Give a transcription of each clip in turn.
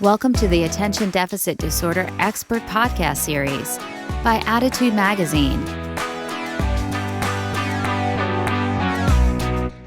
Welcome to the Attention Deficit Disorder Expert Podcast Series by Attitude Magazine.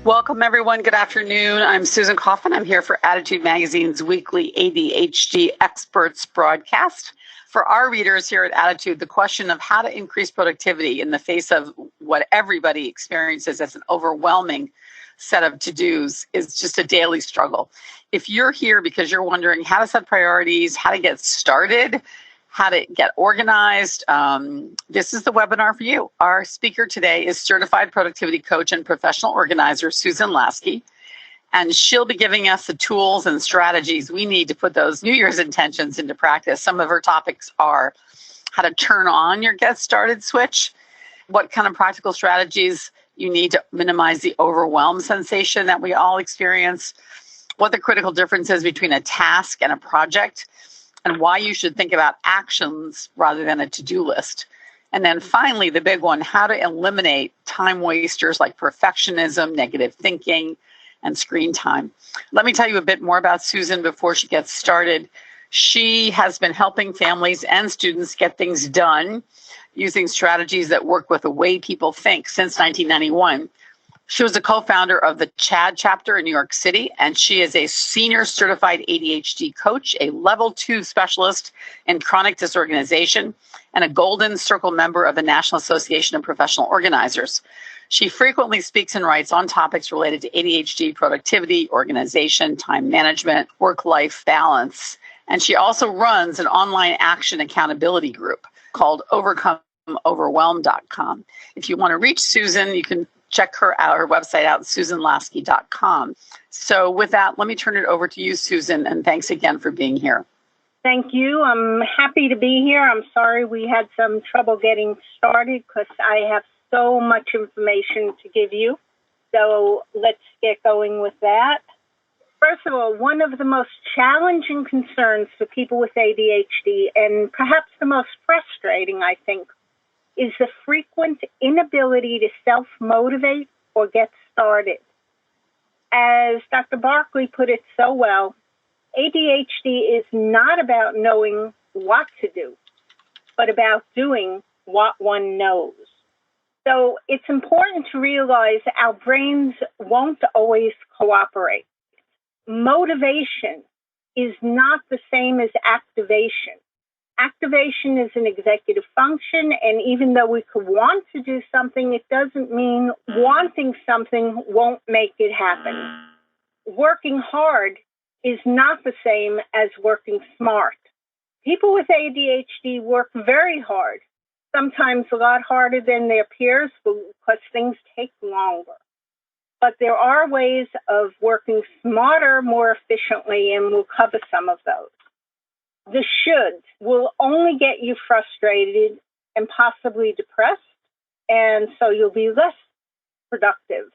Welcome, everyone. Good afternoon. I'm Susan Kaufman. I'm here for Attitude Magazine's weekly ADHD Experts broadcast. For our readers here at Attitude, the question of how to increase productivity in the face of what everybody experiences as an overwhelming set of to-dos is just a daily struggle. If you're here because you're wondering how to set priorities, how to get started, how to get organized, this is the webinar for you. Our speaker today is certified productivity coach and professional organizer, Susan Lasky, and she'll be giving us the tools and strategies we need to put those New Year's intentions into practice. Some of her topics are how to turn on your get started switch, what kind of practical strategies you need to minimize the overwhelm sensation that we all experience, what the critical difference is between a task and a project, and why you should think about actions rather than a to-do list. And then finally, the big one, how to eliminate time wasters like perfectionism, negative thinking, and screen time. Let me tell you a bit more about Susan before she gets started. She has been helping families and students get things done using strategies that work with the way people think since 1991. She was a co-founder of the CHAD chapter in New York City, and she is a senior certified ADHD coach, a level 2 specialist in chronic disorganization, and a Golden Circle member of the National Association of Professional Organizers. She frequently speaks and writes on topics related to ADHD, productivity, organization, time management, work-life balance, and she also runs an online action accountability group called overcomeoverwhelm.com. If you want to reach Susan, you can check her website out, susanlasky.com. So with that, let me turn it over to you, Susan, and thanks again for being here. Thank you. I'm happy to be here. I'm sorry we had some trouble getting started because I have so much information to give you. So let's get going with that. First of all, one of the most challenging concerns for people with ADHD, and perhaps the most frustrating, I think, is the frequent inability to self-motivate or get started. As Dr. Barkley put it so well, ADHD is not about knowing what to do, but about doing what one knows. So it's important to realize our brains won't always cooperate. Motivation is not the same as activation. Activation is an executive function, and even though we could want to do something, it doesn't mean wanting something won't make it happen. Working hard is not the same as working smart. People with ADHD work very hard, sometimes a lot harder than their peers because things take longer. But there are ways of working smarter, more efficiently, and we'll cover some of those. The shoulds will only get you frustrated and possibly depressed, and so you'll be less productive.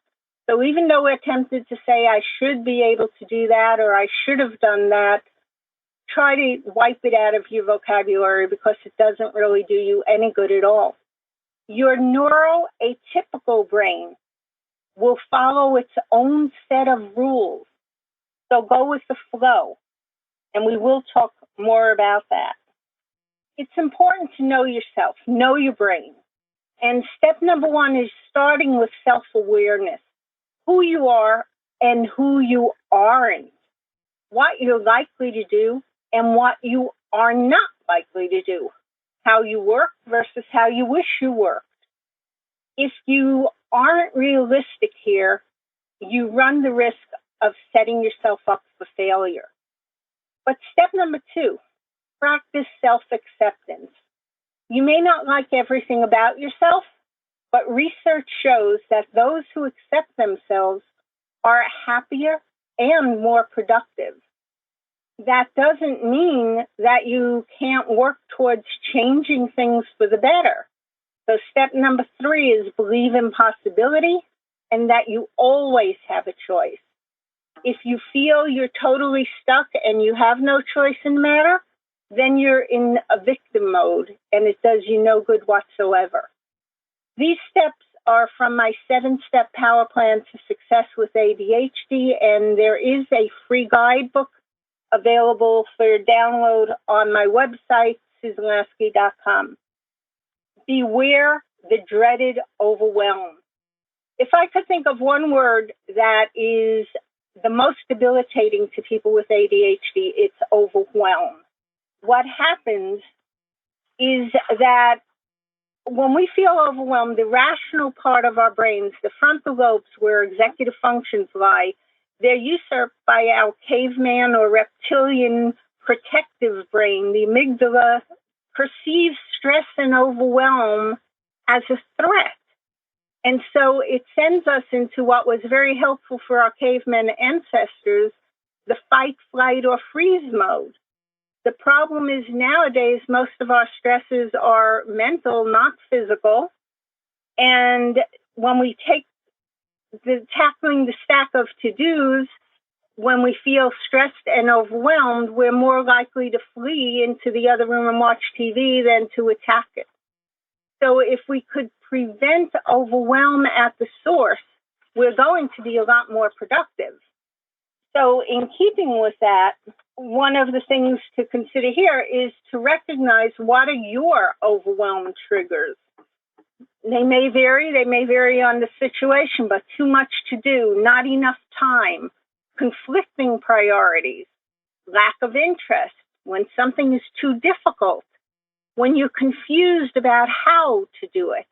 So even though we're tempted to say, I should be able to do that or I should have done that, try to wipe it out of your vocabulary because it doesn't really do you any good at all. Your neuroatypical brain will follow its own set of rules. So go with the flow, and we will talk more about that. It's important to know yourself, know your brain. And step number 1 is starting with self-awareness, who you are and who you aren't, what you're likely to do and what you are not likely to do, how you work versus how you wish you worked. If you aren't realistic here, you run the risk of setting yourself up for failure. But step number 2, practice self-acceptance. You may not like everything about yourself, but research shows that those who accept themselves are happier and more productive. That doesn't mean that you can't work towards changing things for the better. So step number 3 is believe in possibility and that you always have a choice. If you feel you're totally stuck and you have no choice in the matter, then you're in a victim mode and it does you no good whatsoever. These steps are from my 7-step power plan to success with ADHD, and there is a free guidebook available for download on my website, SusanLasky.com. Beware the dreaded overwhelm. If I could think of one word that is the most debilitating to people with ADHD, it's overwhelm. What happens is that when we feel overwhelmed, the rational part of our brains, the frontal lobes where executive functions lie, they're usurped by our caveman or reptilian protective brain. The amygdala perceives stress and overwhelm as a threat. And so it sends us into what was very helpful for our caveman ancestors, the fight, flight, or freeze mode. The problem is nowadays, most of our stresses are mental, not physical. And when we take tackling the stack of to-dos, when we feel stressed and overwhelmed, we're more likely to flee into the other room and watch TV than to attack it. So if we could prevent overwhelm at the source, we're going to be a lot more productive. So in keeping with that, one of the things to consider here is to recognize what are your overwhelm triggers. They may vary on the situation, but too much to do, not enough time, conflicting priorities, lack of interest, when something is too difficult, when you're confused about how to do it,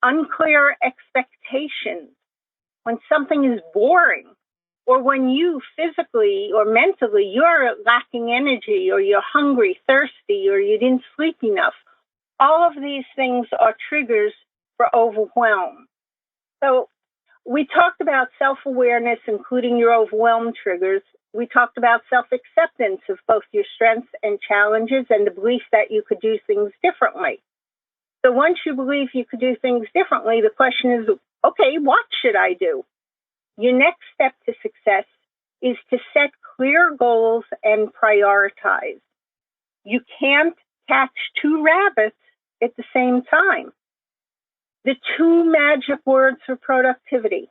unclear expectations, when something is boring, or when you physically or mentally, you're lacking energy, or you're hungry, thirsty, or you didn't sleep enough. All of these things are triggers for overwhelm. So we talked about self-awareness, including your overwhelm triggers. We talked about self-acceptance of both your strengths and challenges and the belief that you could do things differently. So once you believe you could do things differently, the question is, okay, what should I do? Your next step to success is to set clear goals and prioritize. You can't catch two rabbits at the same time. The two magic words for productivity: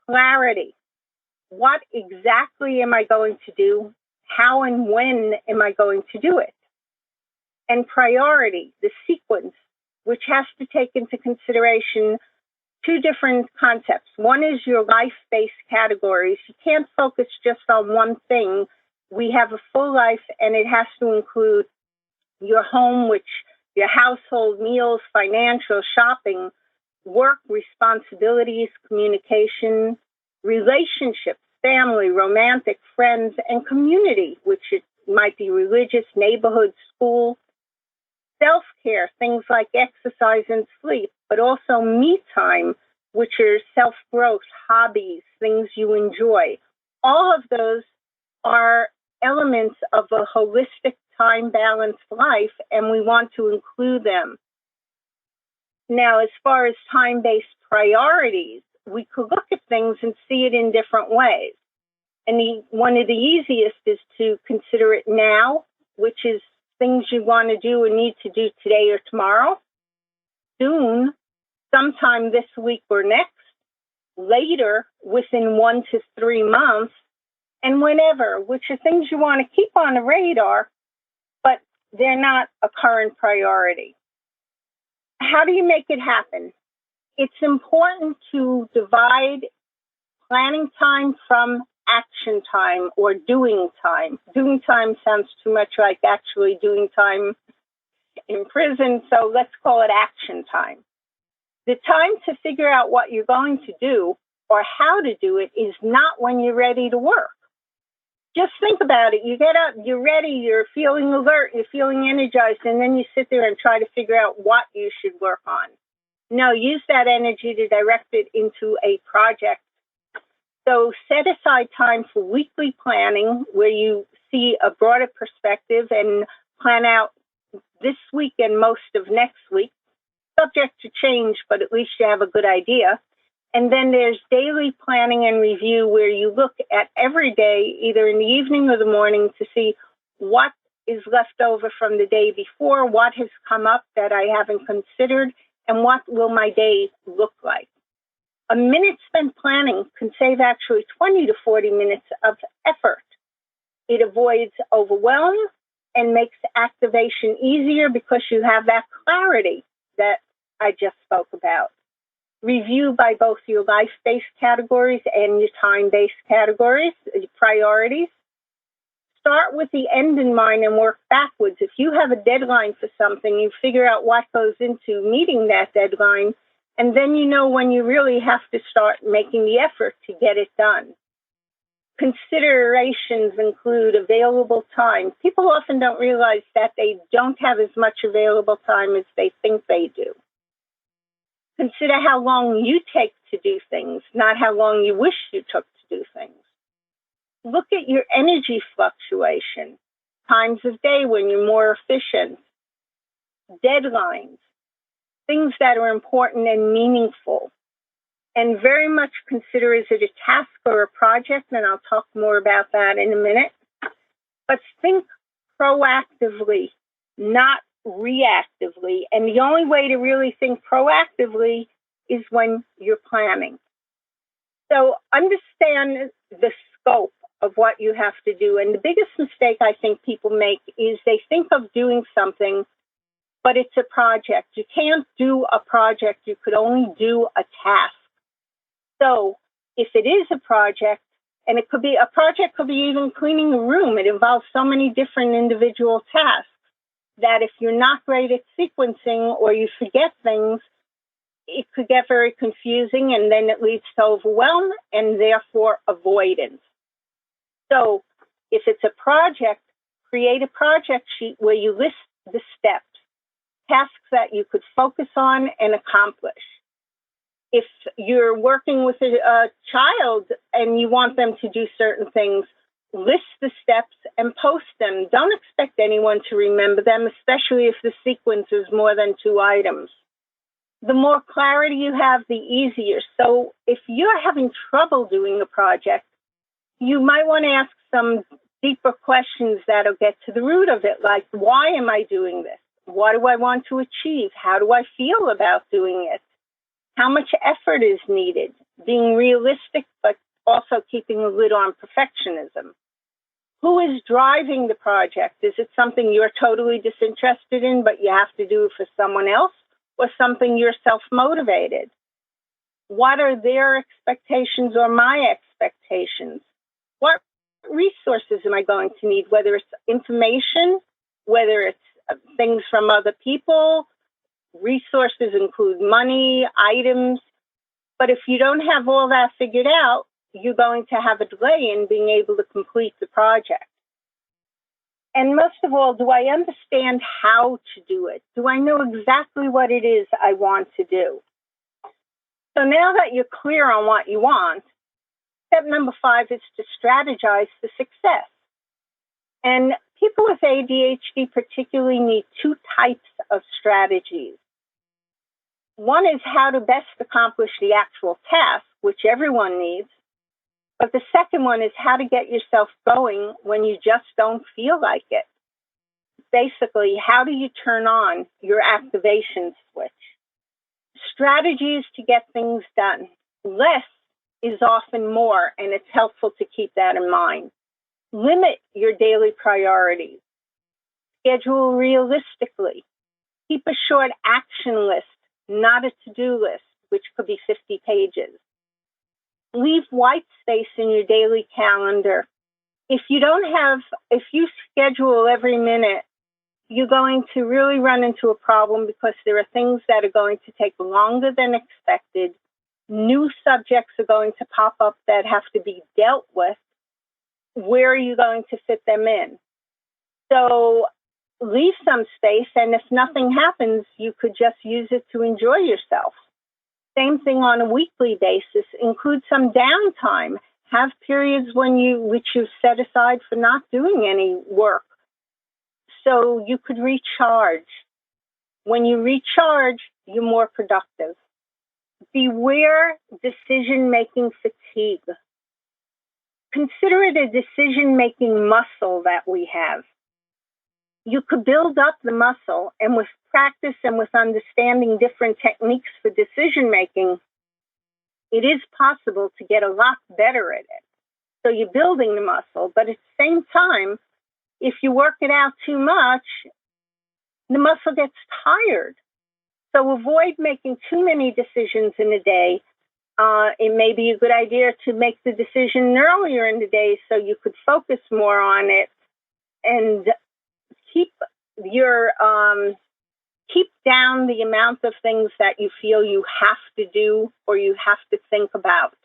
clarity. What exactly am I going to do? How and when am I going to do it? And priority, the sequence, which has to take into consideration two different concepts. One is your life-based categories. You can't focus just on one thing. We have a full life, and it has to include your home, which your household, meals, financial, shopping, work, responsibilities, communication, relationships, family, romantic, friends, and community, which it might be religious, neighborhood, school, self-care, things like exercise and sleep, but also me time, which are self-growth, hobbies, things you enjoy. All of those are elements of a holistic, time-balanced life, and we want to include them. Now, as far as time-based priorities, we could look at things and see it in different ways. And one of the easiest is to consider it now, which is things you want to do or need to do today or tomorrow, soon, sometime this week or next, later, within 1 to 3 months, and whenever, which are things you want to keep on the radar, but they're not a current priority. How do you make it happen? It's important to divide planning time from action time or doing time. Doing time sounds too much like actually doing time in prison, so let's call it action time. The time to figure out what you're going to do or how to do it is not when you're ready to work. Just think about it. You get up, you're ready, you're feeling alert, you're feeling energized, and then you sit there and try to figure out what you should work on. No, use that energy to direct it into a project. So set aside time for weekly planning where you see a broader perspective and plan out this week and most of next week, subject to change, but at least you have a good idea. And then there's daily planning and review where you look at every day, either in the evening or the morning, to see what is left over from the day before, what has come up that I haven't considered, and what will my day look like. A minute spent planning can save actually 20 to 40 minutes of effort. It avoids overwhelm and makes activation easier because you have that clarity that I just spoke about. Review by both your life-based categories and your time-based categories, your priorities. Start with the end in mind and work backwards. If you have a deadline for something, you figure out what goes into meeting that deadline, and then you know when you really have to start making the effort to get it done. Considerations include available time. People often don't realize that they don't have as much available time as they think they do. Consider how long you take to do things, not how long you wish you took to do things. Look at your energy fluctuation, times of day when you're more efficient, deadlines, things that are important and meaningful. And very much consider, is it a task or a project? And I'll talk more about that in a minute. But think proactively, not reactively. And the only way to really think proactively is when you're planning. So understand the scope of what you have to do. And the biggest mistake I think people make is they think of doing something, but it's a project. You can't do a project. You could only do a task. So if it is a project, and it could be a project, could be even cleaning a room. It involves so many different individual tasks that if you're not great at sequencing or you forget things, it could get very confusing, and then it leads to overwhelm and therefore avoidance. So if it's a project, create a project sheet where you list the steps, tasks that you could focus on and accomplish. If you're working with a child and you want them to do certain things, list the steps and post them. Don't expect anyone to remember them, especially if the sequence is more than 2 items. The more clarity you have, the easier. So if you're having trouble doing a project, you might want to ask some deeper questions that'll get to the root of it, like, why am I doing this? What do I want to achieve? How do I feel about doing it? How much effort is needed? Being realistic, but also keeping a lid on perfectionism. Who is driving the project? Is it something you're totally disinterested in, but you have to do for someone else, or something you're self-motivated? What are their expectations or my expectations? What resources am I going to need, whether it's information, whether it's things from other people? Resources include money, items. But if you don't have all that figured out, you're going to have a delay in being able to complete the project. And most of all, do I understand how to do it? Do I know exactly what it is I want to do? So now that you're clear on what you want, step number 5 is to strategize for success. And people with ADHD particularly need 2 types of strategies. One is how to best accomplish the actual task, which everyone needs. But the second one is how to get yourself going when you just don't feel like it. Basically, how do you turn on your activation switch? Strategies to get things done. Less is often more, and it's helpful to keep that in mind. Limit your daily priorities. Schedule realistically. Keep a short action list, not a to-do list, which could be 50 pages. Leave white space in your daily calendar. If you schedule every minute, you're going to really run into a problem because there are things that are going to take longer than expected. New subjects are going to pop up that have to be dealt with. Where are you going to fit them in? So leave some space, and if nothing happens, you could just use it to enjoy yourself. Same thing on a weekly basis. Include some downtime. Have periods which you've set aside for not doing any work, so you could recharge. When you recharge, you're more productive. Beware decision-making fatigue. Consider it a decision-making muscle that we have. You could build up the muscle, and with practice and with understanding different techniques for decision-making, it is possible to get a lot better at it. So you're building the muscle, but at the same time, if you work it out too much, the muscle gets tired. So avoid making too many decisions in a day. It may be a good idea to make the decision earlier in the day so you could focus more on it and keep down the amount of things that you feel you have to do or you have to think about.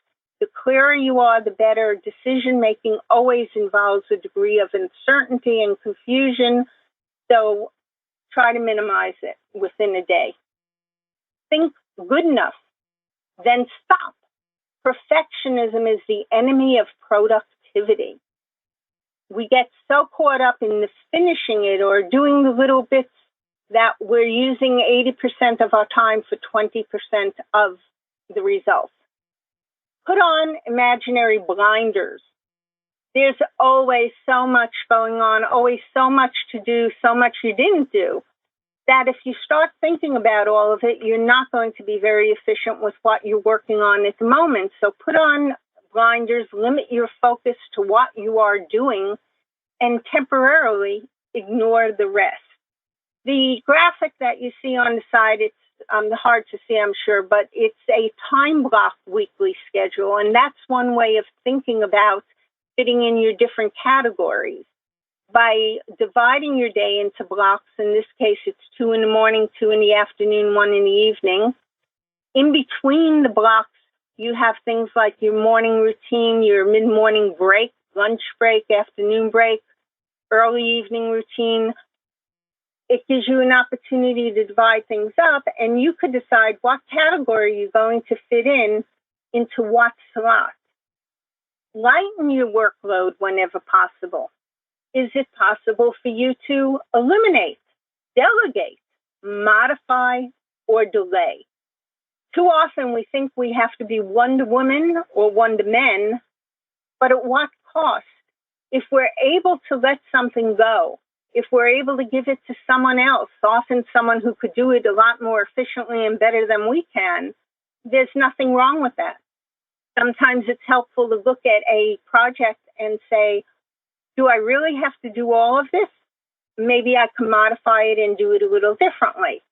The clearer you are, the better. Decision making always involves a degree of uncertainty and confusion, so try to minimize it within a day. Think good enough, then stop. Perfectionism is the enemy of productivity. We get so caught up in the finishing it or doing the little bits that we're using 80% of our time for 20% of the results. Put on imaginary blinders. There's always so much going on, always so much to do, so much you didn't do, that if you start thinking about all of it, you're not going to be very efficient with what you're working on at the moment. So put on blinders, limit your focus to what you are doing, and temporarily ignore the rest. The graphic that you see on the side, it's hard to see, I'm sure, but it's a time block weekly schedule, and that's one way of thinking about fitting in your different categories. By dividing your day into blocks, in this case, it's 2 in the morning, 2 in the afternoon, 1 in the evening. In between the blocks, you have things like your morning routine, your mid-morning break, lunch break, afternoon break, early evening routine. It gives you an opportunity to divide things up, and you could decide what category you're going to fit into what slot. Lighten your workload whenever possible. Is it possible for you to eliminate, delegate, modify, or delay? Too often we think we have to be one to women or one to men, but at what cost? If we're able to let something go, if we're able to give it to someone else, often someone who could do it a lot more efficiently and better than we can, there's nothing wrong with that. Sometimes it's helpful to look at a project and say, do I really have to do all of this? Maybe I can modify it and do it a little differently.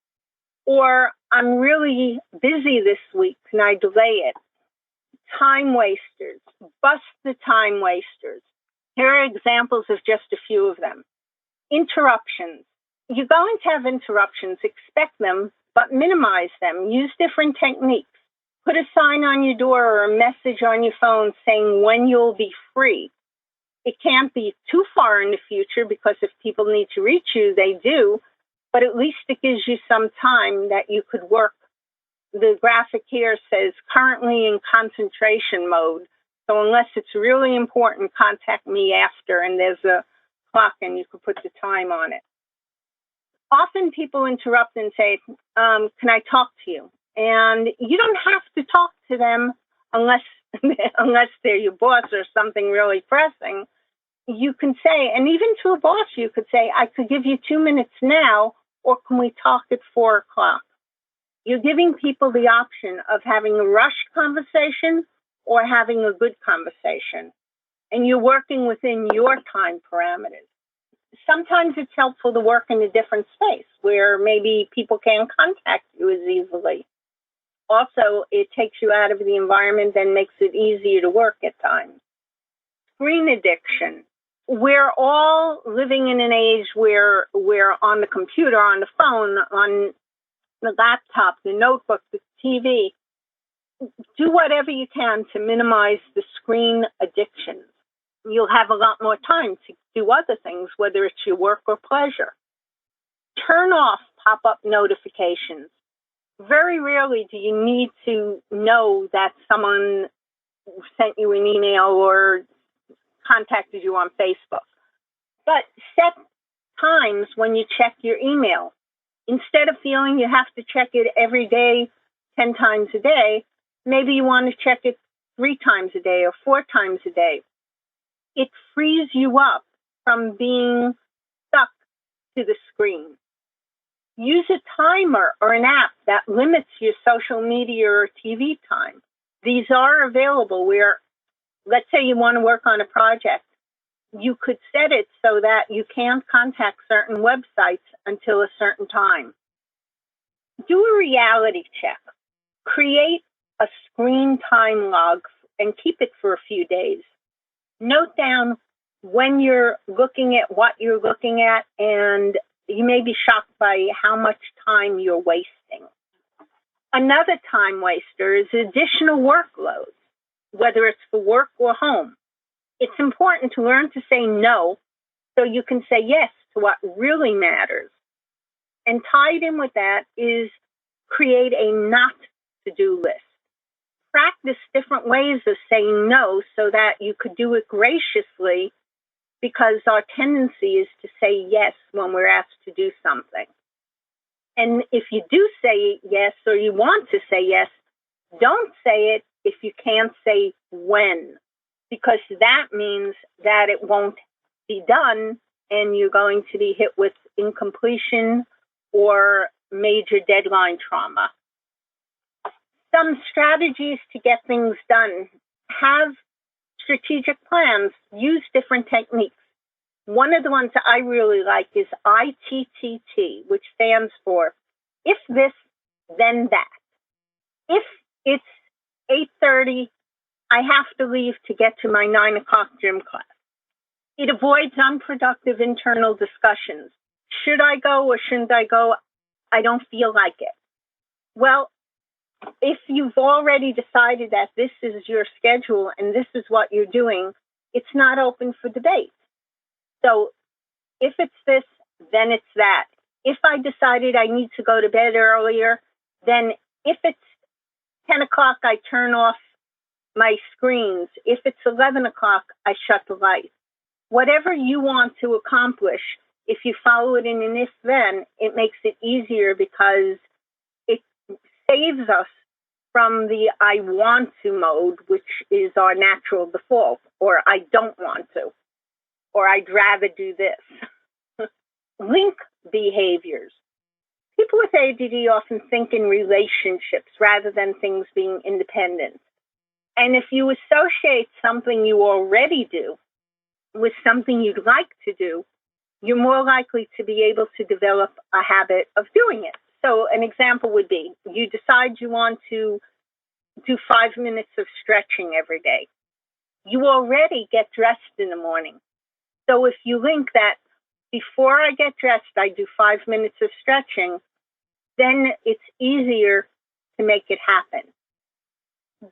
Or I'm really busy this week, can I delay it? Time wasters, bust the time wasters. Here are examples of just a few of them. Interruptions. You're going to have interruptions, expect them, but minimize them. Use different techniques. Put a sign on your door or a message on your phone saying when you'll be free. It can't be too far in the future because if people need to reach you, they do, but at least it gives you some time that you could work. The graphic here says currently in concentration mode. So unless it's really important, contact me after, and there's a clock and you can put the time on it. Often people interrupt and say, can I talk to you? And you don't have to talk to them unless they're your boss or something really pressing. You can say, and even to a boss, you could say, I could give you 2 minutes now, or can we talk at 4 o'clock? You're giving people the option of having a rushed conversation or having a good conversation. And you're working within your time parameters. Sometimes it's helpful to work in a different space where maybe people can't contact you as easily. Also, it takes you out of the environment and makes it easier to work at times. Screen addiction. We're all living in an age where we're on the computer, on the phone, on the laptop, the notebook, the TV. Do whatever you can to minimize the screen addictions. You'll have a lot more time to do other things, whether it's your work or pleasure. Turn off pop-up notifications. Very rarely do you need to know that someone sent you an email or contacted you on Facebook. But set times when you check your email. Instead of feeling you have to check it every day, 10 times a day, maybe you want to check it 3 times a day or 4 times a day. It frees you up from being stuck to the screen. Use a timer or an app that limits your social media or TV time. These are available. We're let's say you want to work on a project. You could set it so that you can't contact certain websites until a certain time. Do a reality check. Create a screen time log and keep it for a few days. Note down when you're looking at what you're looking at, and you may be shocked by how much time you're wasting. Another time waster is additional workloads, whether it's for work or home. It's important to learn to say no so you can say yes to what really matters. And tied in with that is create a not to-do list. Practice different ways of saying no so that you could do it graciously, because our tendency is to say yes when we're asked to do something. And if you do say yes, or you want to say yes, don't say it if you can't say when, because that means that it won't be done and you're going to be hit with incompletion or major deadline trauma. Some strategies to get things done: have strategic plans, use different techniques. One of the ones that I really like is ITTT, which stands for if this, then that. If it's 8:30, I have to leave to get to my 9 o'clock gym class. It avoids unproductive internal discussions. Should I go or shouldn't I go? I don't feel like it. Well, if you've already decided that this is your schedule and this is what you're doing, it's not open for debate. So if it's this, then it's that. If I decided I need to go to bed earlier, then if it's 10 o'clock, I turn off my screens. If it's 11 o'clock, I shut the light. Whatever you want to accomplish, if you follow it in an if-then, it makes it easier, because it saves us from the I want to mode, which is our natural default, or I don't want to, or I'd rather do this. Link behaviors. People with ADD often think in relationships rather than things being independent. And if you associate something you already do with something you'd like to do, you're more likely to be able to develop a habit of doing it. So an example would be, you decide you want to do 5 minutes of stretching every day. You already get dressed in the morning. So if you link that before I get dressed, I do 5 minutes of stretching, then it's easier to make it happen.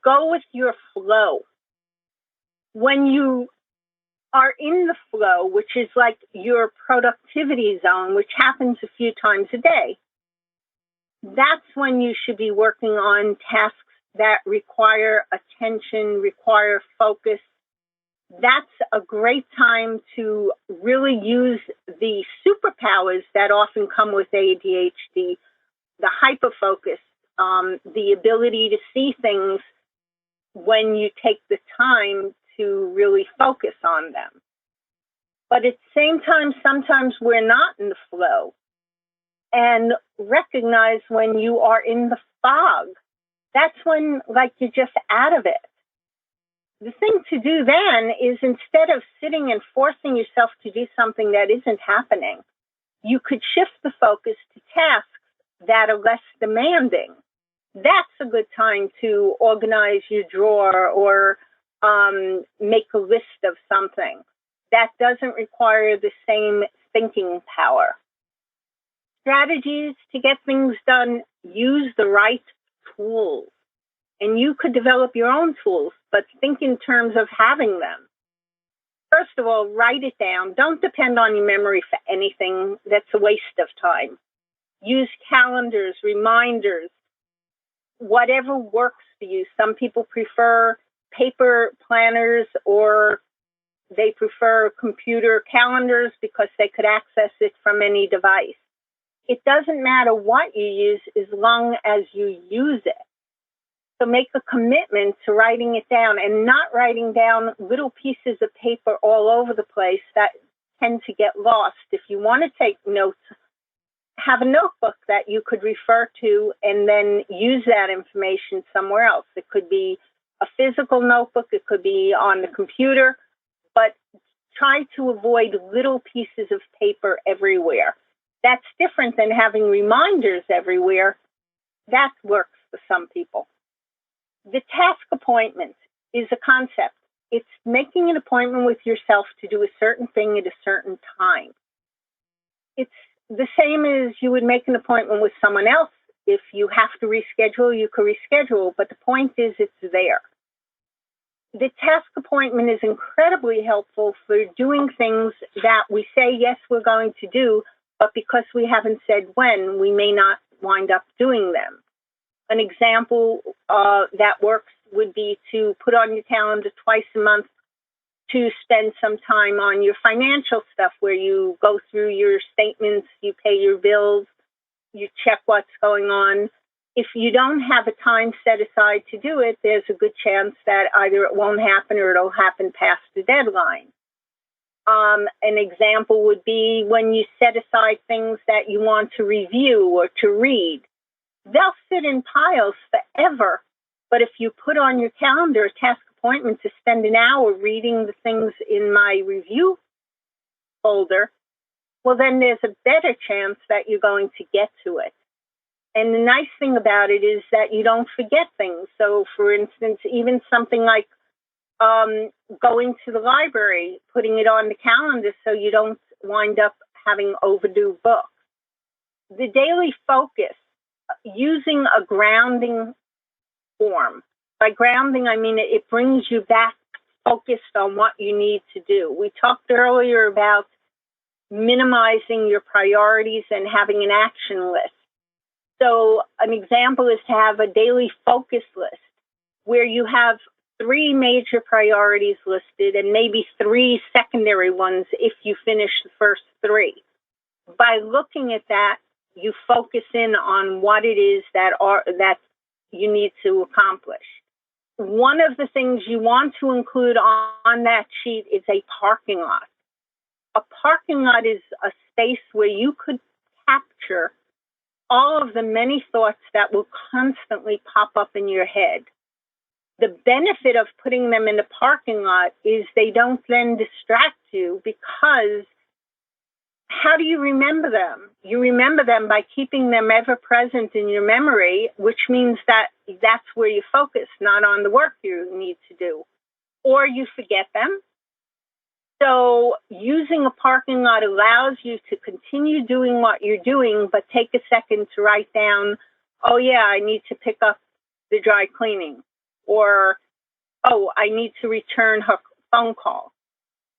Go with your flow. When you are in the flow, which is like your productivity zone, which happens a few times a day, that's when you should be working on tasks that require attention, require focus. That's a great time to really use the superpowers that often come with ADHD, the hyperfocus, the ability to see things when you take the time to really focus on them. But at the same time, sometimes we're not in the flow. And recognize when you are in the fog. That's when, like, you're just out of it. The thing to do then is, instead of sitting and forcing yourself to do something that isn't happening, you could shift the focus to tasks that are less demanding. That's a good time to organize your drawer or make a list of something. That doesn't require the same thinking power. Strategies to get things done: use the right tools. And you could develop your own tools, but think in terms of having them. First of all, write it down. Don't depend on your memory for anything. That's a waste of time. Use calendars, reminders, whatever works for you. Some people prefer paper planners, or they prefer computer calendars because they could access it from any device. It doesn't matter what you use as long as you use it. So make a commitment to writing it down, and not writing down little pieces of paper all over the place that tend to get lost. If you want to take notes, have a notebook that you could refer to and then use that information somewhere else. It could be a physical notebook. It could be on the computer, but try to avoid little pieces of paper everywhere. That's different than having reminders everywhere. That works for some people. The task appointment is a concept. It's making an appointment with yourself to do a certain thing at a certain time. It's the same as you would make an appointment with someone else. If you have to reschedule, you can reschedule, but the point is it's there. The task appointment is incredibly helpful for doing things that we say, yes, we're going to do, but because we haven't said when, we may not wind up doing them. An example that works would be to put on your calendar twice a month to spend some time on your financial stuff, where you go through your statements, you pay your bills, you check what's going on. If you don't have a time set aside to do it, there's a good chance that either it won't happen or it'll happen past the deadline. An example would be when you set aside things that you want to review or to read. They'll sit in piles forever, but if you put on your calendar a task appointment to spend an hour reading the things in my review folder, well, then there's a better chance that you're going to get to it. And the nice thing about it is that you don't forget things. So, for instance, even something like going to the library, putting it on the calendar so you don't wind up having overdue books. The daily focus, using a grounding form. By grounding, I mean it brings you back focused on what you need to do. We talked earlier about minimizing your priorities and having an action list. So an example is to have a daily focus list where you have 3 major priorities listed and maybe 3 secondary ones if you finish the first 3. By looking at that, you focus in on what it is that you need to accomplish. One of the things you want to include on that sheet is a parking lot. A parking lot is a space where you could capture all of the many thoughts that will constantly pop up in your head. The benefit of putting them in the parking lot is they don't then distract you, because how do you remember them? You remember them by keeping them ever present in your memory, which means that that's where you focus, not on the work you need to do. Or you forget them. So using a parking lot allows you to continue doing what you're doing, but take a second to write down, oh yeah, I need to pick up the dry cleaning. Or, oh, I need to return her phone call.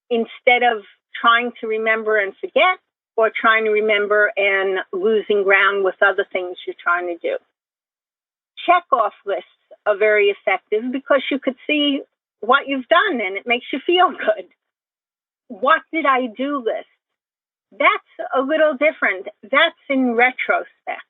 Instead of trying to remember and forget, or trying to remember and losing ground with other things you're trying to do. Check-off lists are very effective because you could see what you've done and it makes you feel good. What did I do list? That's a little different. That's in retrospect.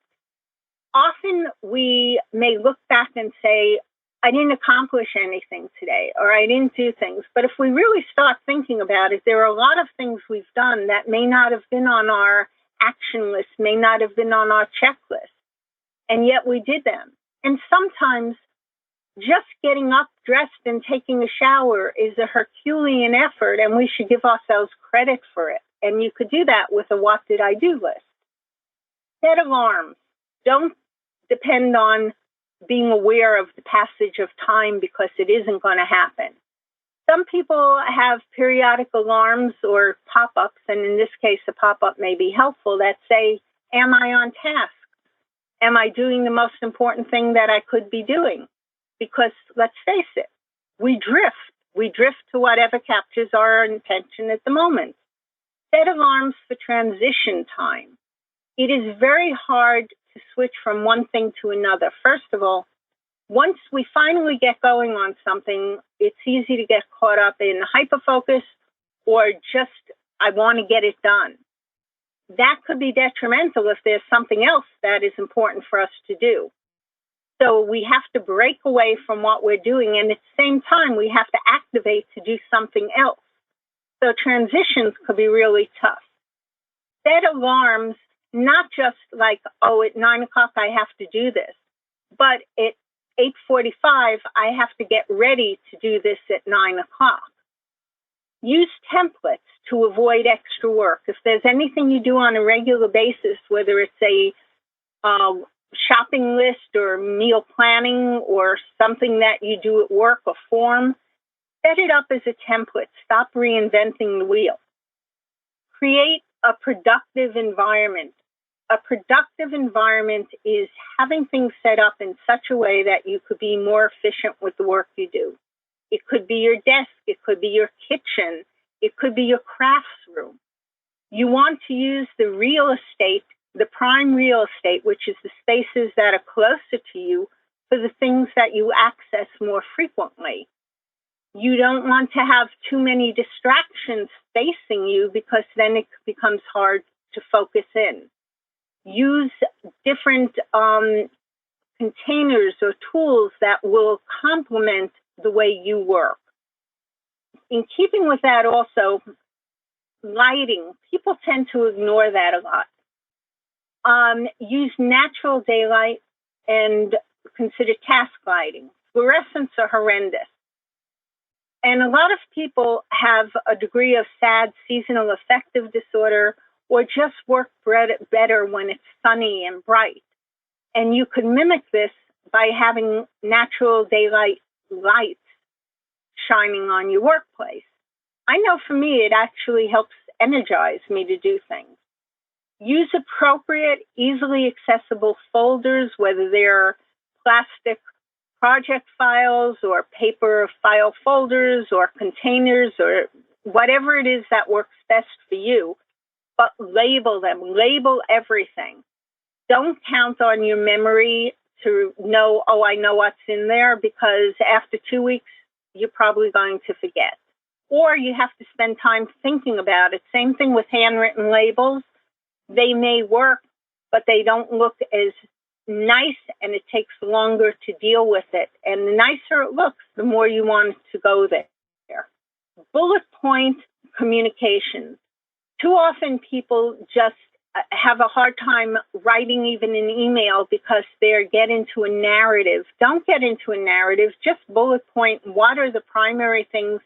Often we may look back and say, I didn't accomplish anything today, or I didn't do things. But if we really start thinking about it, there are a lot of things we've done that may not have been on our action list, may not have been on our checklist, and yet we did them. And sometimes just getting up, dressed, and taking a shower is a Herculean effort, and we should give ourselves credit for it. And you could do that with a what did I do list. Set alarms. Don't depend on being aware of the passage of time because it isn't going to happen. Some people have periodic alarms or pop-ups, and in this case, a pop-up may be helpful, that say, am I on task? Am I doing the most important thing that I could be doing? Because let's face it, we drift. We drift to whatever captures our attention at the moment. Set alarms for transition time. It is very hard to switch from one thing to another. First of all, once we finally get going on something, it's easy to get caught up in hyperfocus or just, I want to get it done. That could be detrimental if there's something else that is important for us to do. So we have to break away from what we're doing, and at the same time, we have to activate to do something else. So transitions could be really tough. Set alarms, not just like, oh, at 9 o'clock I have to do this, but at 8:45, I have to get ready to do this at 9 o'clock. Use templates to avoid extra work. If there's anything you do on a regular basis, whether it's a shopping list or meal planning or something that you do at work, a form, set it up as a template. Stop reinventing the wheel. Create a productive environment. A productive environment is having things set up in such a way that you could be more efficient with the work you do. It could be your desk. It could be your kitchen. It could be your crafts room. You want to use the real estate, the prime real estate, which is the spaces that are closer to you, for the things that you access more frequently. You don't want to have too many distractions facing you, because then it becomes hard to focus in. Use different containers or tools that will complement the way you work. In keeping with that also, lighting. People tend to ignore that a lot. Use natural daylight and consider task lighting. Fluorescents are horrendous. And a lot of people have a degree of SAD, seasonal affective disorder, or just work better when it's sunny and bright. And you could mimic this by having natural daylight lights shining on your workplace. I know for me, it actually helps energize me to do things. Use appropriate, easily accessible folders, whether they're plastic project files or paper file folders or containers or whatever it is that works best for you, but label them, label everything. Don't count on your memory to know, oh, I know what's in there, because after 2 weeks, you're probably going to forget. Or you have to spend time thinking about it. Same thing with handwritten labels. They may work, but they don't look as nice, and it takes longer to deal with it. And the nicer it looks, the more you want to go there. Bullet point communications. Too often people just have a hard time writing even an email because they get into a narrative. Don't get into a narrative. Just bullet point what are the primary things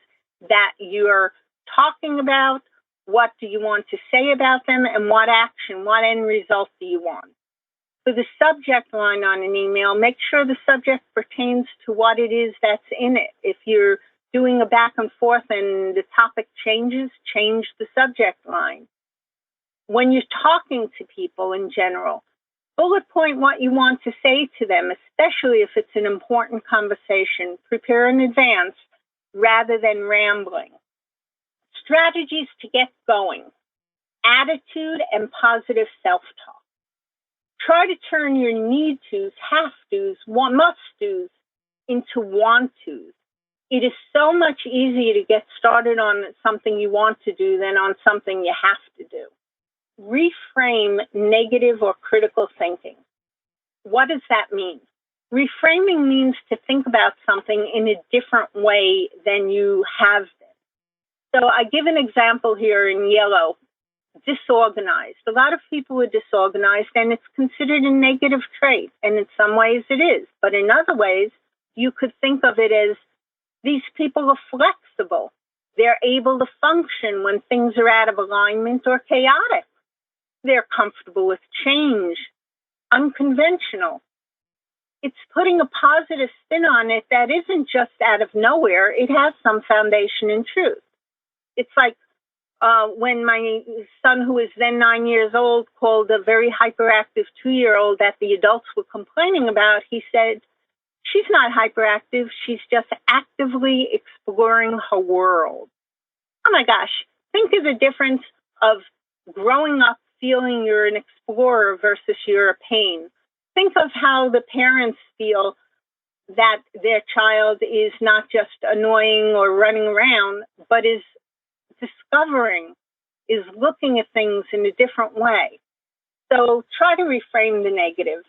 that you're talking about, what do you want to say about them, and what action, what end result do you want. For the subject line on an email, make sure the subject pertains to what it is that's in it. If you're doing a back and forth and the topic changes, change the subject line. When you're talking to people in general, bullet point what you want to say to them, especially if it's an important conversation. Prepare in advance rather than rambling. Strategies to get going. Attitude and positive self-talk. Try to turn your need tos, have tos, must tos into want tos. It is so much easier to get started on something you want to do than on something you have to do. Reframe negative or critical thinking. What does that mean? Reframing means to think about something in a different way than you have been. So I give an example here in yellow, disorganized. A lot of people are disorganized, and it's considered a negative trait, and in some ways it is. But in other ways, you could think of it as these people are flexible. They're able to function when things are out of alignment or chaotic. They're comfortable with change, unconventional. It's putting a positive spin on it that isn't just out of nowhere. It has some foundation in truth. It's like when my son, who is then 9 years old, called a very hyperactive 2-year-old that the adults were complaining about, he said, she's not hyperactive. She's just actively exploring her world. Oh my gosh. Think of the difference of growing up feeling you're an explorer versus you're a pain. Think of how the parents feel that their child is not just annoying or running around, but is discovering, is looking at things in a different way. So try to reframe the negative.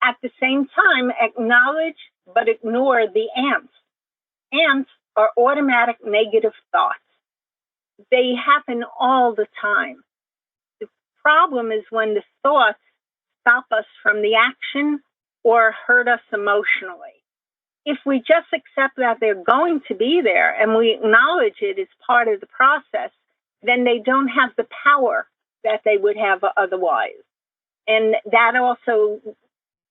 At the same time, acknowledge but ignore the ants. Ants are automatic negative thoughts. They happen all the time. The problem is when the thoughts stop us from the action or hurt us emotionally. If we just accept that they're going to be there and we acknowledge it as part of the process, then they don't have the power that they would have otherwise. And that also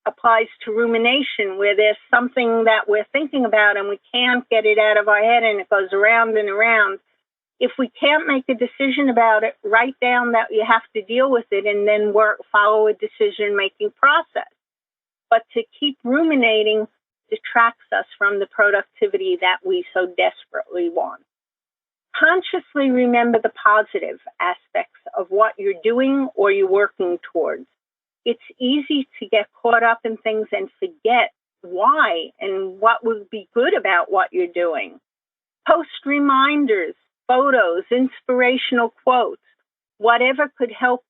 applies to rumination, where there's something that we're thinking about and we can't get it out of our head and it goes around and around. If we can't make a decision about it, write down that you have to deal with it and then follow a decision-making process. But to keep ruminating detracts us from the productivity that we so desperately want. Consciously remember the positive aspects of what you're doing or you're working towards. It's easy to get caught up in things and forget why and what would be good about what you're doing. Post reminders, photos, inspirational quotes, whatever could help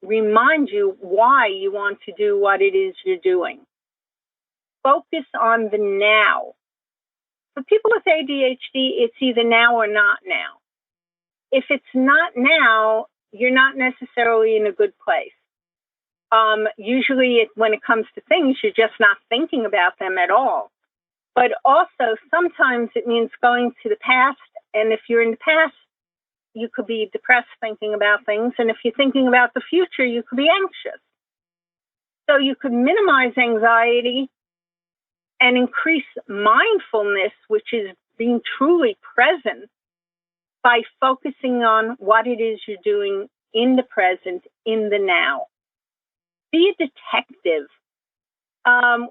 remind you why you want to do what it is you're doing. Focus on the now. For people with ADHD, it's either now or not now. If it's not now, you're not necessarily in a good place. Usually when it comes to things, you're just not thinking about them at all. But also, sometimes it means going to the past. And if you're in the past, you could be depressed thinking about things. And if you're thinking about the future, you could be anxious. So you could minimize anxiety and increase mindfulness, which is being truly present, by focusing on what it is you're doing in the present, in the now. Be a detective.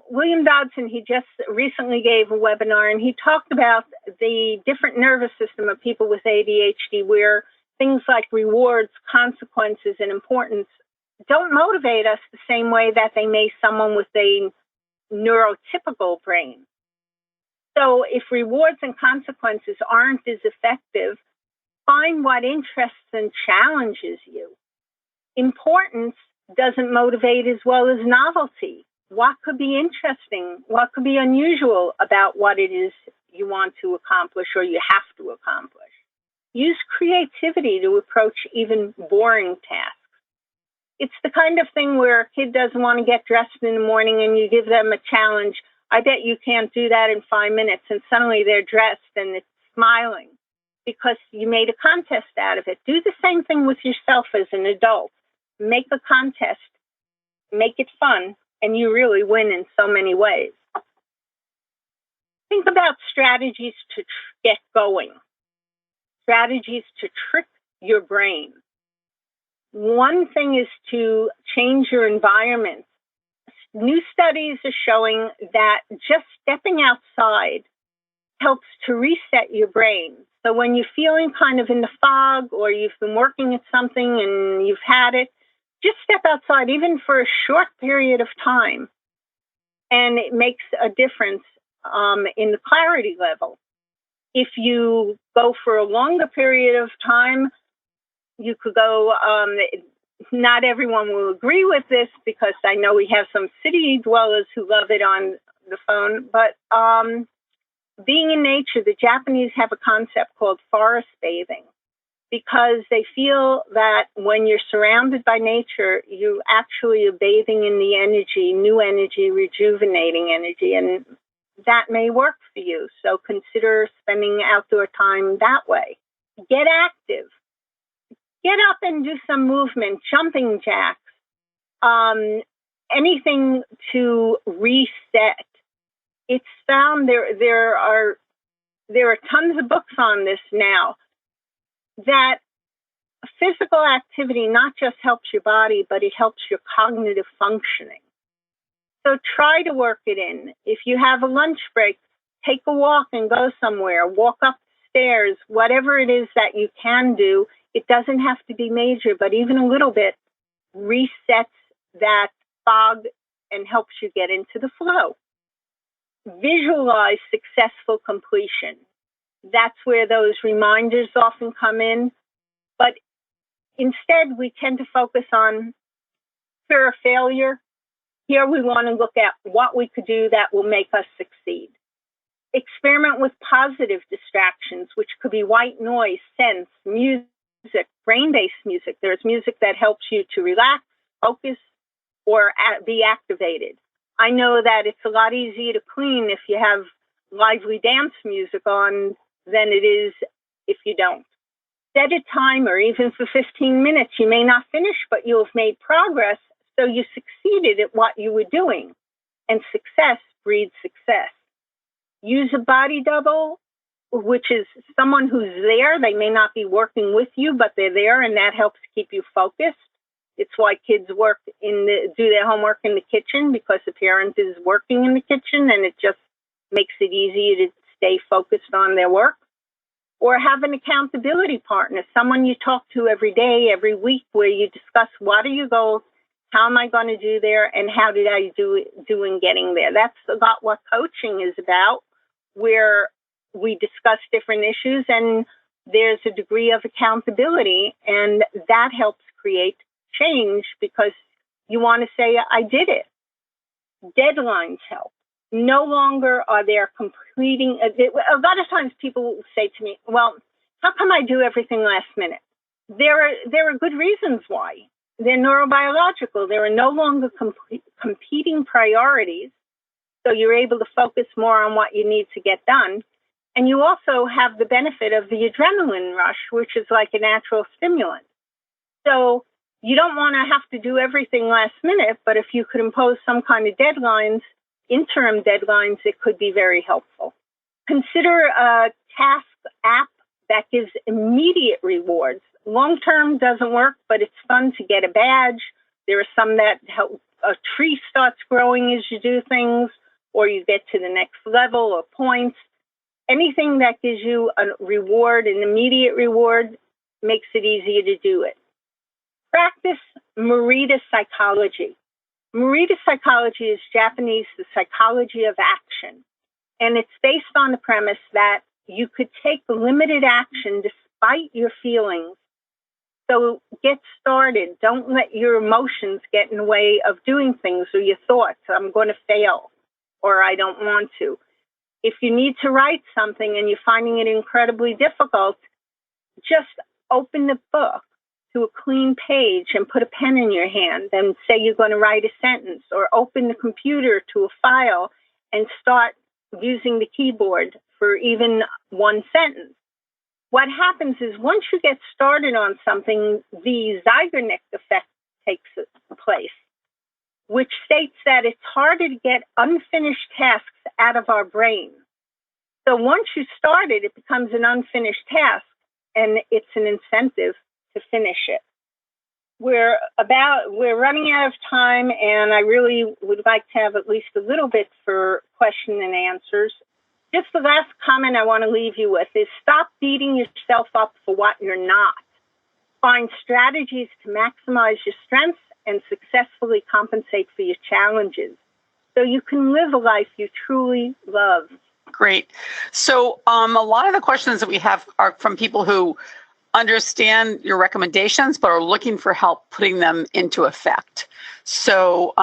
William Dodson, he just recently gave a webinar, and he talked about the different nervous system of people with ADHD, where things like rewards, consequences, and importance don't motivate us the same way that they may someone with a neurotypical brain. So if rewards and consequences aren't as effective, find what interests and challenges you. Importance doesn't motivate as well as novelty. What could be interesting? What could be unusual about what it is you want to accomplish or you have to accomplish? Use creativity to approach even boring tasks. It's the kind of thing where a kid doesn't want to get dressed in the morning and you give them a challenge. I bet you can't do that in 5 minutes, and suddenly they're dressed and it's smiling because you made a contest out of it. Do the same thing with yourself as an adult. Make a contest, make it fun, and you really win in so many ways. Think about strategies to get going, strategies to trick your brain. One thing is to change your environment. New studies are showing that just stepping outside helps to reset your brain. So when you're feeling kind of in the fog or you've been working at something and you've had it, just step outside, even for a short period of time. And it makes a difference in the clarity level. If you go for a longer period of time, you could go, not everyone will agree with this because I know we have some city dwellers who love it on the phone, but being in nature, the Japanese have a concept called forest bathing because they feel that when you're surrounded by nature, you actually are bathing in the energy, new energy, rejuvenating energy, and that may work for you. So consider spending outdoor time that way. Get active. Get up and do some movement, jumping jacks, anything to reset. It's found there are tons of books on this now, that physical activity not just helps your body, but it helps your cognitive functioning. So try to work it in. If you have a lunch break, take a walk and go somewhere, walk up the stairs, whatever it is that you can do. It doesn't have to be major, but even a little bit resets that fog and helps you get into the flow. Visualize successful completion. That's where those reminders often come in. But instead, we tend to focus on fear of failure. Here we want to look at what we could do that will make us succeed. Experiment with positive distractions, which could be white noise, scents, music, brain-based music. There's music that helps you to relax, focus, or be activated. I know that it's a lot easier to clean if you have lively dance music on than it is if you don't. Set a timer, even for 15 minutes. You may not finish, but you'll have made progress, so you succeeded at what you were doing. And success breeds success. Use a body double, which is someone who's there. They may not be working with you, but they're there, and that helps keep you focused. It's why kids do their homework in the kitchen, because the parent is working in the kitchen, and it just makes it easier to stay focused on their work. Or have an accountability partner, someone you talk to every day, every week, where you discuss what are your goals, how am I going to do there, and how did I do in getting there. That's about what coaching is about, where we discuss different issues and there's a degree of accountability, and that helps create change because you want to say, I did it. Deadlines help. No longer are there completing. A lot of times people say to me, well, how come I do everything last minute? There are good reasons why. They're neurobiological. There are no longer competing priorities. So you're able to focus more on what you need to get done. And you also have the benefit of the adrenaline rush, which is like a natural stimulant. So you don't want to have to do everything last minute, but if you could impose some kind of deadlines, interim deadlines, it could be very helpful. Consider a task app that gives immediate rewards. Long-term doesn't work, but it's fun to get a badge. There are some that help. A tree starts growing as you do things, or you get to the next level or points. Anything that gives you a reward, an immediate reward, makes it easier to do it. Practice Morita psychology. Morita psychology is Japanese, the psychology of action. And it's based on the premise that you could take limited action despite your feelings. So get started. Don't let your emotions get in the way of doing things, or your thoughts. I'm going to fail, or I don't want to. If you need to write something and you're finding it incredibly difficult, just open the book to a clean page and put a pen in your hand and say you're going to write a sentence, or open the computer to a file and start using the keyboard for even one sentence. What happens is once you get started on something, the Zeigarnik effect takes place, which states that it's harder to get unfinished tasks out of our brain. So once you start it, it becomes an unfinished task, and it's an incentive to finish it. We're running out of time, and I really would like to have at least a little bit for question and answers. Just the last comment I want to leave you with is stop beating yourself up for what you're not. Find strategies to maximize your strengths and successfully compensate for your challenges so you can live a life you truly love. Great. So a lot of the questions that we have are from people who understand your recommendations but are looking for help putting them into effect. So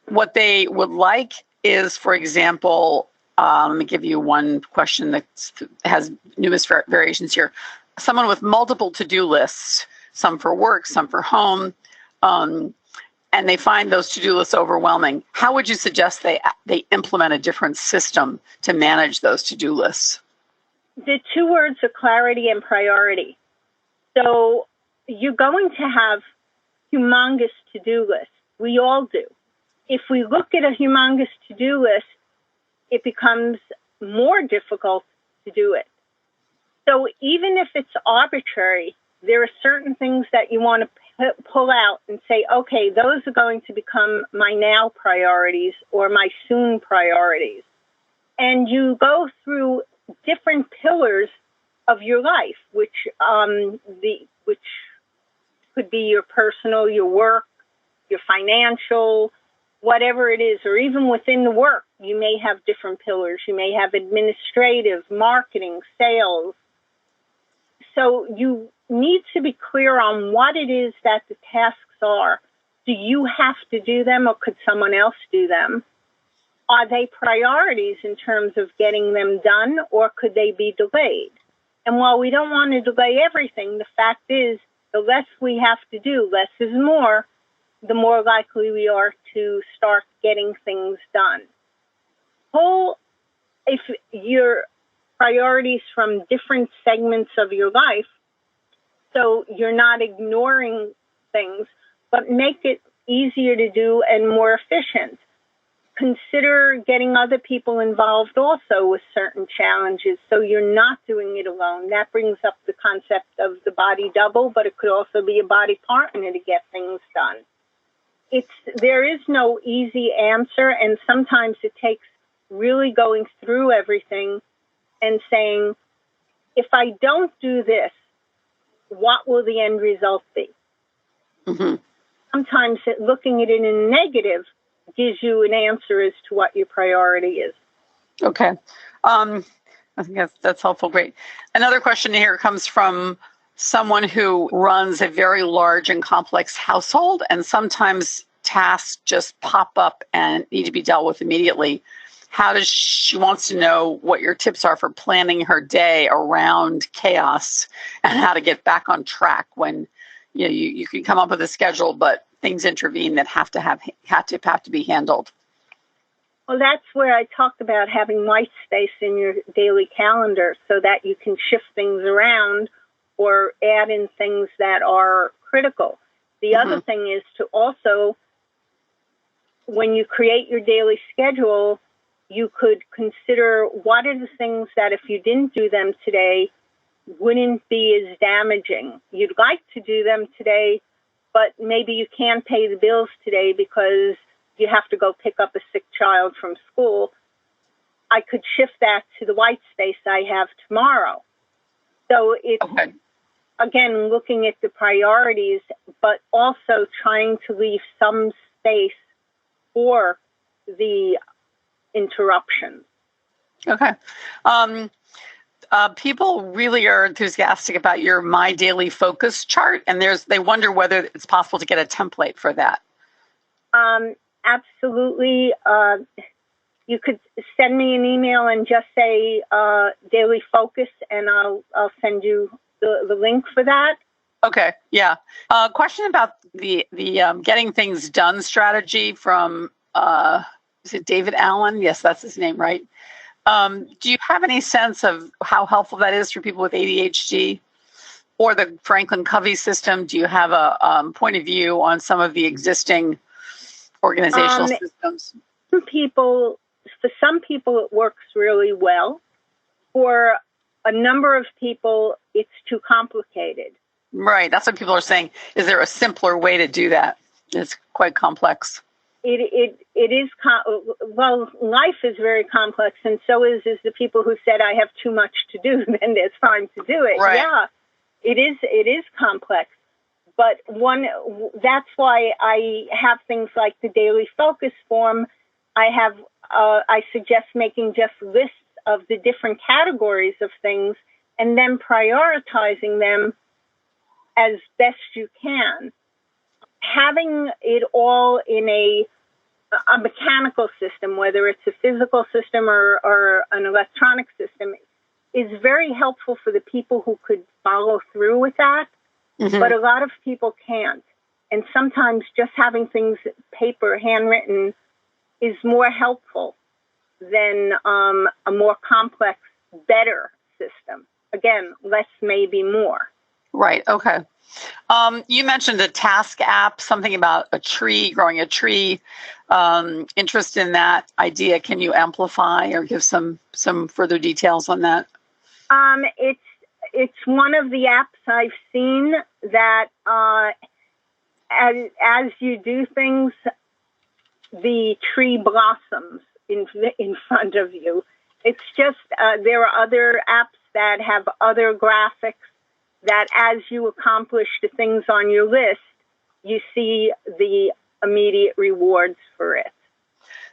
what they would like is, for example, let me give you one question that has numerous variations here. Someone with multiple to-do lists, some for work, some for home, and they find those to-do lists overwhelming. How would you suggest they implement a different system to manage those to-do lists? The two words are clarity and priority. So you're going to have humongous to-do lists. We all do. If we look at a humongous to-do list, it becomes more difficult to do it. So even if it's arbitrary, there are certain things that you want to pull out and say, okay, those are going to become my now priorities or my soon priorities. And you go through different pillars of your life, which could be your personal, your work, your financial, whatever it is, or even within the work, you may have different pillars. You may have administrative, marketing, sales. So you need to be clear on what it is that the tasks are. Do you have to do them, or could someone else do them? Are they priorities in terms of getting them done, or could they be delayed? And while we don't want to delay everything, the fact is the less we have to do, less is more, the more likely we are to start getting things done. If your priorities from different segments of your life, so you're not ignoring things, but make it easier to do and more efficient. Consider getting other people involved also with certain challenges, so you're not doing it alone. That brings up the concept of the body double, but it could also be a body partner to get things done. There is no easy answer, and sometimes it takes really going through everything and saying, if I don't do this, what will the end result be? Mm-hmm. Sometimes looking at it in negative gives you an answer as to what your priority is. Okay. I think that's helpful. Great. Another question here comes from someone who runs a very large and complex household, and sometimes tasks just pop up and need to be dealt with immediately. She wants to know what your tips are for planning her day around chaos and how to get back on track when you can come up with a schedule, but things intervene that have to be handled. Well, that's where I talked about having white space in your daily calendar so that you can shift things around or add in things that are critical. The other thing is to also, when you create your daily schedule, you could consider what are the things that if you didn't do them today wouldn't be as damaging. You'd like to do them today, but maybe you can't pay the bills today because you have to go pick up a sick child from school. I could shift that to the white space I have tomorrow. So it's, again, looking at the priorities, but also trying to leave some space for the interruptions. Okay. People really are enthusiastic about your My Daily Focus chart, and they wonder whether it's possible to get a template for that. Absolutely. You could send me an email and just say Daily Focus, and I'll send you the link for that. Okay. Yeah. Question about the getting things done strategy from is it David Allen? Yes, that's his name, right? Do you have any sense of how helpful that is for people with ADHD or the Franklin Covey system? Do you have a point of view on some of the existing organizational systems? For some people, it works really well. For a number of people, it's too complicated. Right. That's what people are saying. Is there a simpler way to do that? It's quite complex. It is, well, life is very complex, and so is the people who said, I have too much to do, then there's time to do it. Right. Yeah, it is complex. But that's why I have things like the Daily Focus form. I suggest making just lists of the different categories of things and then prioritizing them as best you can. Having it all in a mechanical system, whether it's a physical system or an electronic system, is very helpful for the people who could follow through with that. Mm-hmm. But a lot of people can't. And sometimes just having things paper, handwritten, is more helpful than a more complex, better system. Again, less may be more. Right. Okay. You mentioned a task app, something about growing a tree. Interest in that idea. Can you amplify or give some further details on that? It's one of the apps I've seen that as you do things, the tree blossoms in front of you. It's just there are other apps that have other graphics that as you accomplish the things on your list, you see the immediate rewards for it.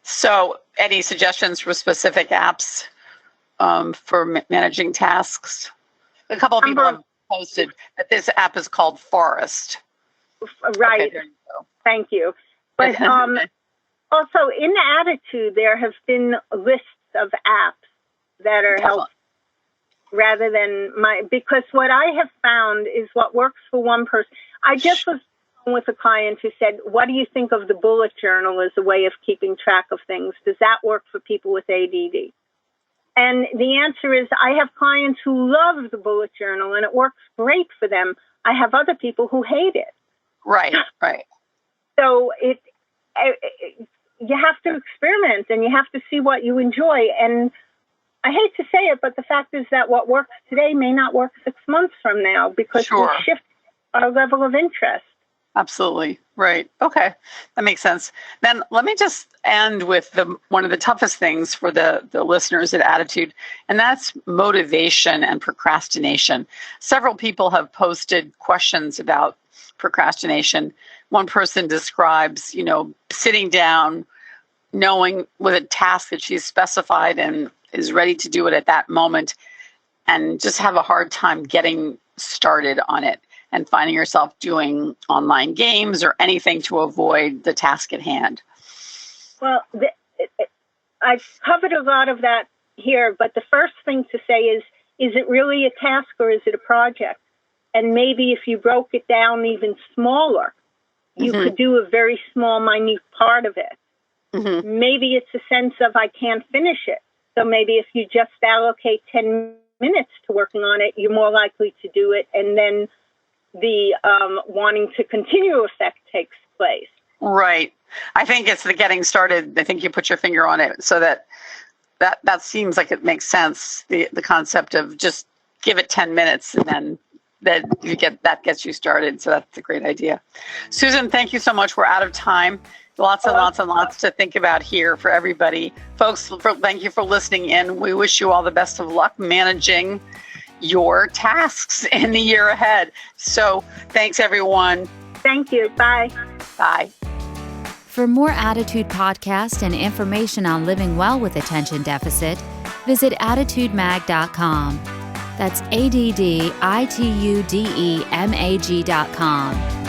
So any suggestions for specific apps for managing tasks? A couple of people have posted that this app is called Forest. Right. Okay, there you go. Thank you. But also in Attitude, there have been lists of apps that are helpful. Rather than because what I have found is what works for one person. I just was with a client who said, what do you think of the bullet journal as a way of keeping track of things? Does that work for people with ADD? And the answer is, I have clients who love the bullet journal and it works great for them. I have other people who hate it. Right, right. So you have to experiment and you have to see what you enjoy. And I hate to say it, but the fact is that what works today may not work 6 months from now because we shift our level of interest. Absolutely. Right. Okay. That makes sense. Then let me just end with one of the toughest things for the listeners at Attitude, and that's motivation and procrastination. Several people have posted questions about procrastination. One person describes, sitting down, knowing with a task that she's specified and is ready to do it at that moment, and just have a hard time getting started on it, and finding yourself doing online games or anything to avoid the task at hand. Well, I've covered a lot of that here, but the first thing to say is it really a task or is it a project? And maybe if you broke it down even smaller, you could do a very small, minute part of it. Mm-hmm. Maybe it's a sense of I can't finish it. So maybe if you just allocate 10 minutes to working on it, you're more likely to do it, and then the wanting to continue effect takes place. Right. I think it's the getting started. I think you put your finger on it, so that seems like it makes sense. The concept of just give it 10 minutes and then that gets you started. So that's a great idea. Susan, thank you so much. We're out of time. Lots and lots and lots to think about here for everybody. Folks, thank you for listening in. We wish you all the best of luck managing your tasks in the year ahead. So thanks, everyone. Thank you. Bye. Bye. For more Attitude podcasts and information on living well with attention deficit, visit attitudemag.com. That's ADDITUDEMAG.com.